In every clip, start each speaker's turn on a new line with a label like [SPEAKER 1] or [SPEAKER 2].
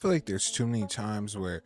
[SPEAKER 1] Feel like there's too many times where,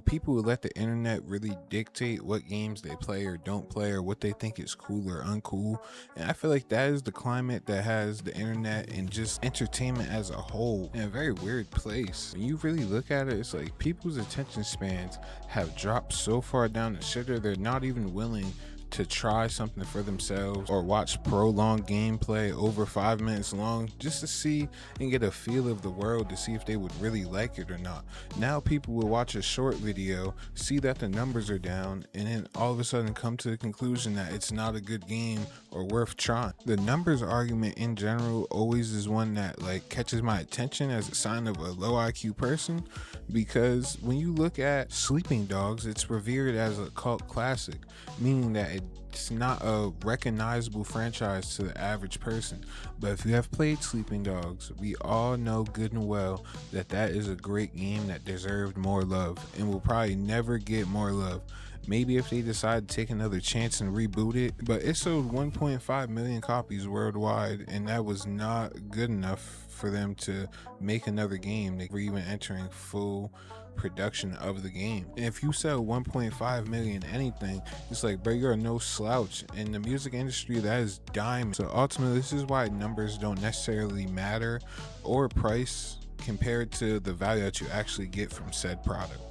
[SPEAKER 1] people will let the internet really dictate what games they play or don't play or what they think is cool or uncool. And I feel like that is the climate that has the internet and just entertainment as a whole in a very weird place. When you really look at it, it's like people's attention spans have dropped so far down the shitter, they're not even willing to try something for themselves or watch prolonged gameplay over 5 minutes long just to see and get a feel of the world to see if they would really like it or not. Now people will watch a short video, see that the numbers are down, and then all of a sudden come to the conclusion that it's not a good game or worth trying. The numbers argument in general always is one that catches my attention as a sign of a low IQ person, because when you look at Sleeping Dogs, it's revered as a cult classic, meaning that it's not a recognizable franchise to the average person. But if you have played Sleeping Dogs, we all know good and well that that is a great game that deserved more love and will probably never get more love. Maybe if they decide to take another chance and reboot it, but it sold 1.5 million copies worldwide, and that was not good enough for them to make another game. They were even entering full production of the game. And if you sell 1.5 million anything, it's like, bro, you're no slouch. In the music industry, that is diamond. So ultimately, this is why numbers don't necessarily matter, or price, compared to the value that you actually get from said product.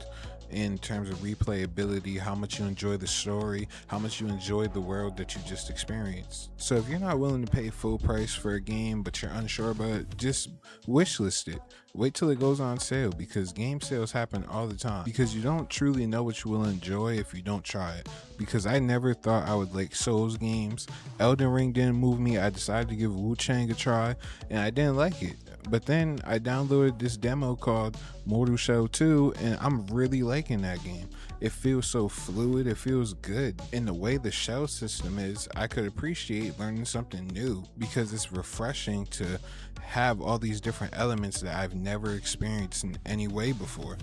[SPEAKER 1] In terms of replayability, how much you enjoy the story, how much you enjoy the world that you just experienced. So if you're not willing to pay full price for a game but you're unsure about it, just wishlist it. Wait till it goes on sale, because game sales happen all the time, because you don't truly know what you will enjoy if you don't try it. Because I never thought I would like Souls games. Elden Ring didn't move me. I decided to give Wu-Chang a try and I didn't like it. But then I downloaded this demo called Mortal Shell 2, and I'm really liking that game. It feels so fluid, it feels good. And the way the shell system is, I could appreciate learning something new, because it's refreshing to have all these different elements that I've never experienced in any way before.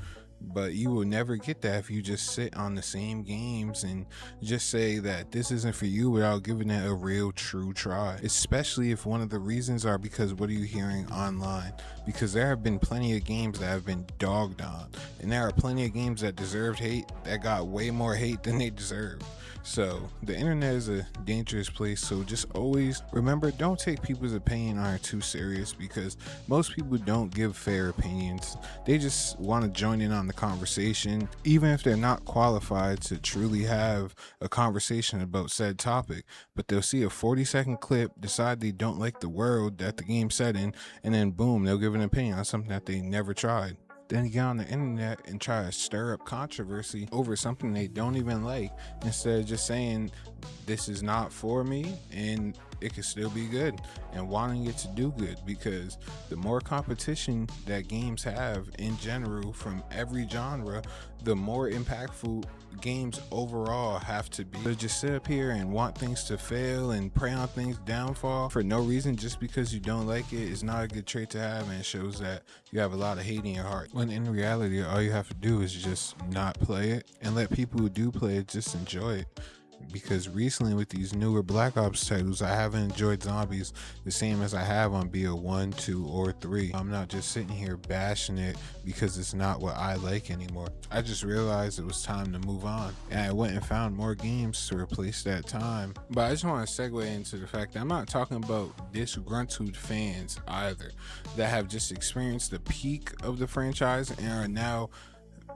[SPEAKER 1] But you will never get that if you just sit on the same games and just say that this isn't for you without giving it a real true try. Especially if one of the reasons are because what are you hearing online? Because there have been plenty of games that have been dogged on, and there are plenty of games that deserved hate that got way more hate than they deserve. So the internet is a dangerous place, so just always remember, don't take people's opinion on it too serious, because most people don't give fair opinions. They just want to join in on the conversation, even if they're not qualified to truly have a conversation about said topic. But they'll see a 40-second clip, decide they don't like the world that the game's set in, and then boom, they'll give an opinion on something that they never tried. Then get on the internet and try to stir up controversy over something they don't even like, instead of just saying this is not for me and it could still be good, and wanting it to do good. Because the more competition that games have in general from every genre, the more impactful games overall have to be. So just sit up here and want things to fail and prey on things downfall for no reason just because you don't like it is not a good trait to have, and it shows that you have a lot of hate in your heart, when in reality all you have to do is just not play it and let people who do play it just enjoy it. Because recently with these newer Black Ops titles, I haven't enjoyed zombies the same as I have on BO1, 2, or 3. I'm not just sitting here bashing it because it's not what I like anymore. I just realized it was time to move on, and I went and found more games to replace that time. But I just want to segue into the fact that I'm not talking about disgruntled fans either, that have just experienced the peak of the franchise and are now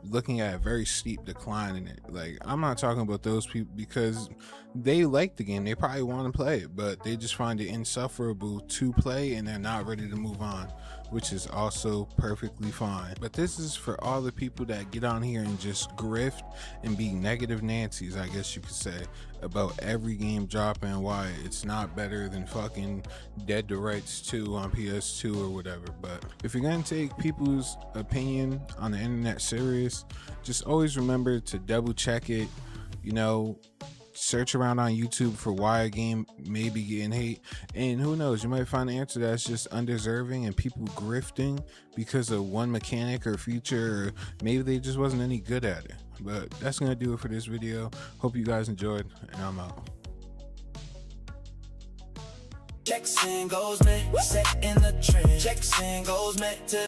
[SPEAKER 1] looking at a very steep decline in it. Like, I'm not talking about those people, because they like the game, they probably want to play it, but they just find it insufferable to play and they're not ready to move on, which is also perfectly fine. But this is for all the people that get on here and just grift and be negative Nancy's, I guess you could say, about every game dropping and why it's not better than fucking Dead to Rights 2 on PS2 or whatever. But if you're gonna take people's opinion on the internet serious, just always remember to double check it. Search around on YouTube for why a game may be getting hate, and who knows, you might find the answer that's just undeserving and people grifting because of one mechanic or feature, or maybe they just wasn't any good at it. But that's gonna do it for this video. Hope you guys enjoyed, and I'm out.
[SPEAKER 2] Checks and goes, man. Set in the trend. Checks and goes, man.